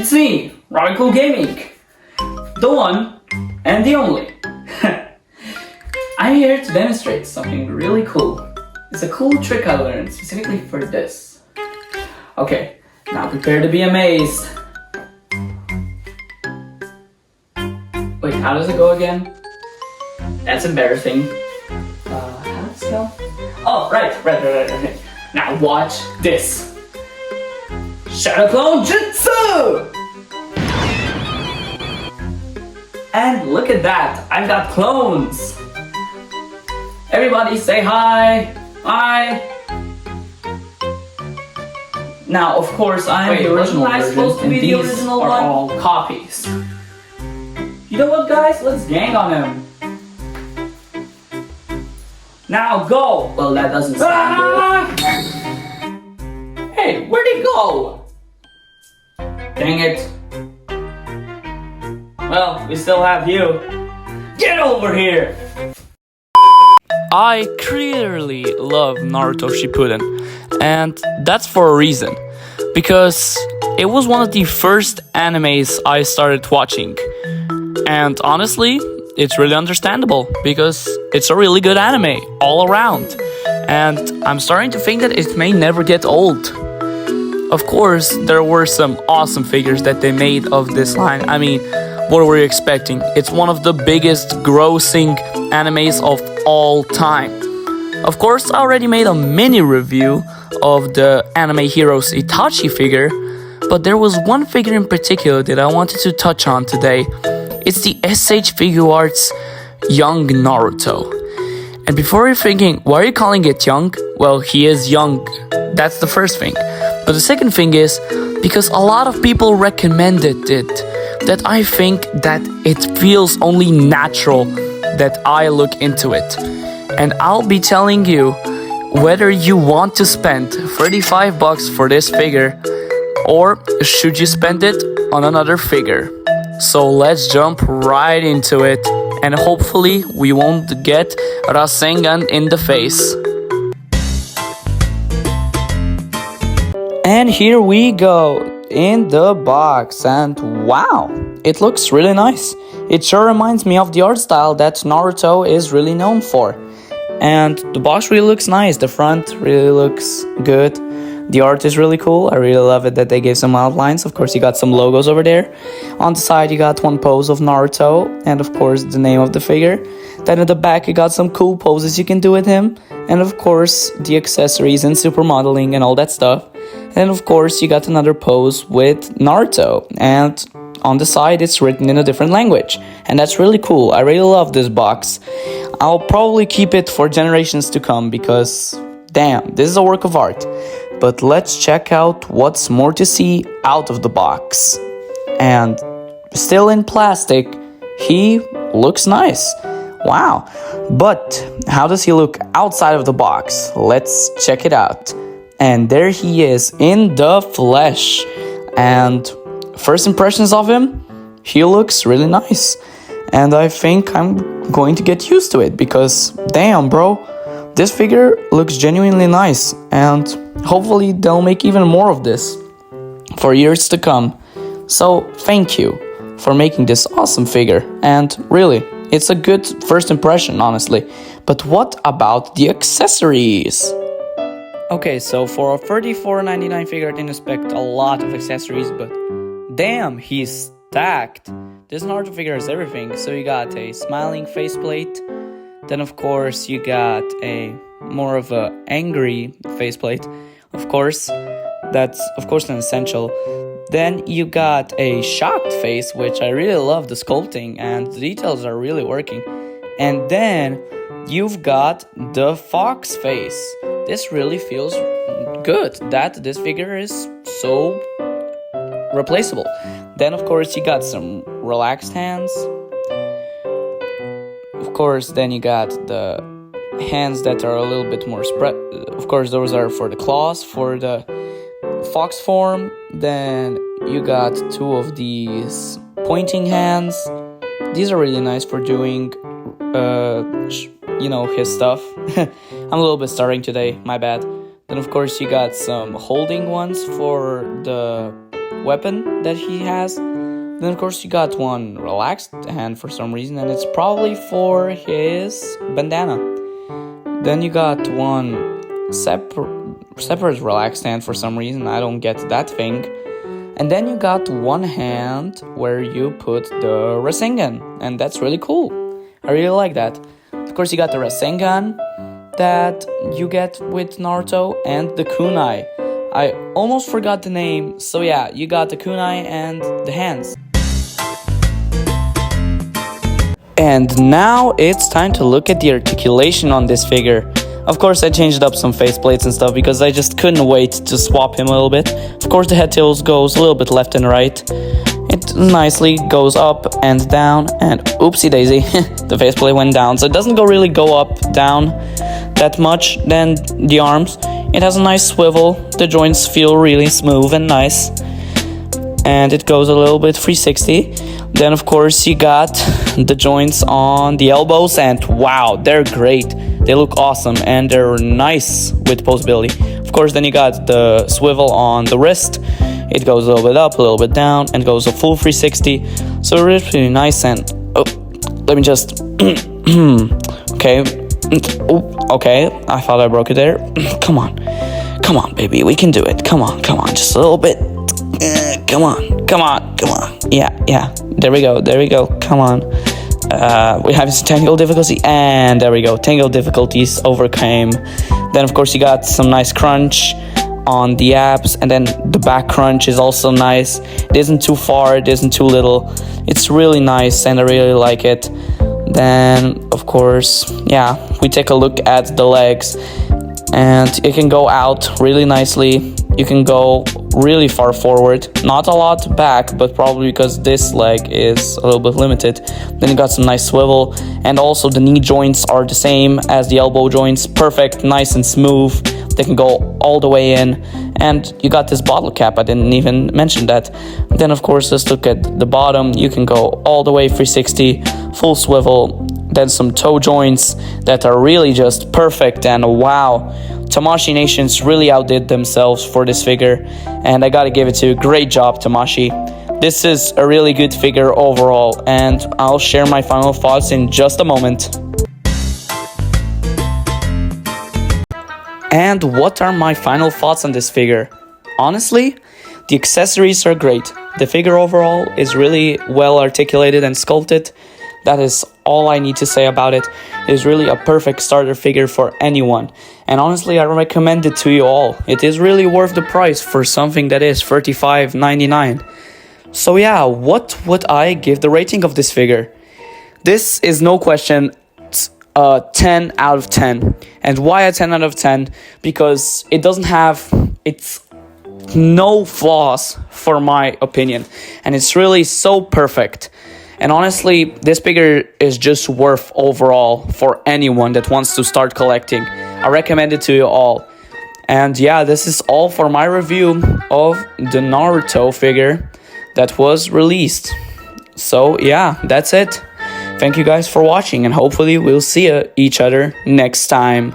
It's me, Radical Gaming, the one and the only. I'm here to demonstrate something really cool. It's a cool trick I learned specifically for this. Okay, now prepare to be amazed. Wait, how does it go again? That's embarrassing. How does it go? Oh, right. Now watch this. Shadow Clone Jutsu! And look at that, I've got clones! Everybody say hi! Hi! Now, of course, I am the original version, and these are all copies. You know what, guys? Let's gang on him. Now go! Well, that doesn't sound good. Hey, where'd he go? Dang it. Well, we still have you. Get over here! I clearly love Naruto Shippuden, and that's for a reason. Because it was one of the first animes I started watching. And honestly, it's really understandable, because it's a really good anime all around. And I'm starting to think that it may never get old. Of course, there were some awesome figures that they made of this line. I mean, what were you expecting? It's one of the biggest grossing animes of all time. Of course, I already made a mini review of the Anime Heroes Itachi figure, but there was one figure in particular that I wanted to touch on today. It's the SH Figuarts Young Naruto. And before you're thinking, why are you calling it young? Well, he is young. That's the first thing. But the second thing is, because a lot of people recommended it, that I think that it feels only natural that I look into it. And I'll be telling you whether you want to spend $35 for this figure or should you spend it on another figure. So let's jump right into it, and hopefully we won't get Rasengan in the face. And here we go in the box, and wow, it looks really nice. It sure reminds me of the art style that Naruto is really known for. And the box really looks nice, the front really looks good. The art is really cool. I really love it that they gave some outlines. Of course, you got some logos over there. On the side, you got one pose of Naruto, and of course, the name of the figure. Then at the back, you got some cool poses you can do with him. And of course, the accessories and supermodeling and all that stuff. And of course, you got another pose with Naruto. And on the side, it's written in a different language. And that's really cool. I really love this box. I'll probably keep it for generations to come because, damn, this is a work of art. But let's check out what's more to see out of the box. And still in plastic, he looks nice. Wow. But how does he look outside of the box? Let's check it out. And there he is in the flesh. And first impressions of him, he looks really nice. And I think I'm going to get used to it because, damn, bro. This figure looks genuinely nice, and hopefully they'll make even more of this for years to come. So thank you for making this awesome figure, and really, it's a good first impression, honestly. But what about the accessories? Okay, so for a $34.99 figure, I didn't expect a lot of accessories, but damn, he's stacked. This Naruto figure has everything. So you got a smiling faceplate. Then, of course, you got a more of a angry faceplate. Of course, that's an essential. Then you got a shocked face, which I really love the sculpting and the details are really working. And then you've got the fox face. This really feels good that this figure is so replaceable. Then, of course, you got some relaxed hands. Of course, then you got the hands that are a little bit more spread. Of course, those are for the claws, for the fox form. Then you got two of these pointing hands. These are really nice for doing, his stuff. I'm a little bit starting today, my bad. Then, of course, you got some holding ones for the weapon that he has. Then of course you got one relaxed hand for some reason, and it's probably for his bandana. Then you got one separate relaxed hand for some reason, I don't get that thing. And then you got one hand where you put the Rasengan, and that's really cool. I really like that. Of course you got the Rasengan that you get with Naruto, and the kunai. I almost forgot the name, so yeah, you got the kunai and the hands. And now it's time to look at the articulation on this figure. Of course, I changed up some faceplates and stuff because I just couldn't wait to swap him a little bit. Of course, the head tilt goes a little bit left and right. It nicely goes up and down, and oopsie daisy, the faceplate went down. So it doesn't really go up, down that much. Then the arms, it has a nice swivel. The joints feel really smooth and nice. And it goes a little bit 360. Then of course you got the joints on the elbows, and wow, they're great. They look awesome and they're nice with posability. Of course, then you got the swivel on the wrist. It goes a little bit up, a little bit down, and goes a full 360. So it's really nice. And let me just okay. Okay, I thought I broke it there. Come on, baby, we can do it. Come on, just a little bit. Come on. Yeah. There we go. Come on. We have some technical difficulty, and there we go. Technical difficulties overcame. Then, of course, you got some nice crunch on the abs, and then the back crunch is also nice. It isn't too far, it isn't too little. It's really nice, and I really like it. Then, of course, yeah, we take a look at the legs, and it can go out really nicely. You can go really far forward, not a lot back, but probably because this leg is a little bit limited. Then you got some nice swivel, and also the knee joints are the same as the elbow joints, perfect, nice and smooth. They can go all the way in, and you got this bottle cap, I didn't even mention that. Then of course, let's look at the bottom. You can go all the way 360, full swivel, then some toe joints that are really just perfect, and wow, Tamashii Nations really outdid themselves for this figure, and I gotta give it to you. Great job, Tamashii. This is a really good figure overall, and I'll share my final thoughts in just a moment. And what are my final thoughts on this figure? Honestly, the accessories are great. The figure overall is really well articulated and sculpted. That is all I need to say about it. It is really a perfect starter figure for anyone. And honestly, I recommend it to you all. It is really worth the price for something that is $35.99. So yeah, what would I give the rating of this figure? This is no question 10 out of 10. And why a 10 out of 10? Because it doesn't have... It's no flaws for my opinion. And it's really so perfect. And honestly, this figure is just worth overall for anyone that wants to start collecting. I recommend it to you all. And yeah, this is all for my review of the Naruto figure that was released. So yeah, that's it. Thank you guys for watching, and hopefully we'll see each other next time.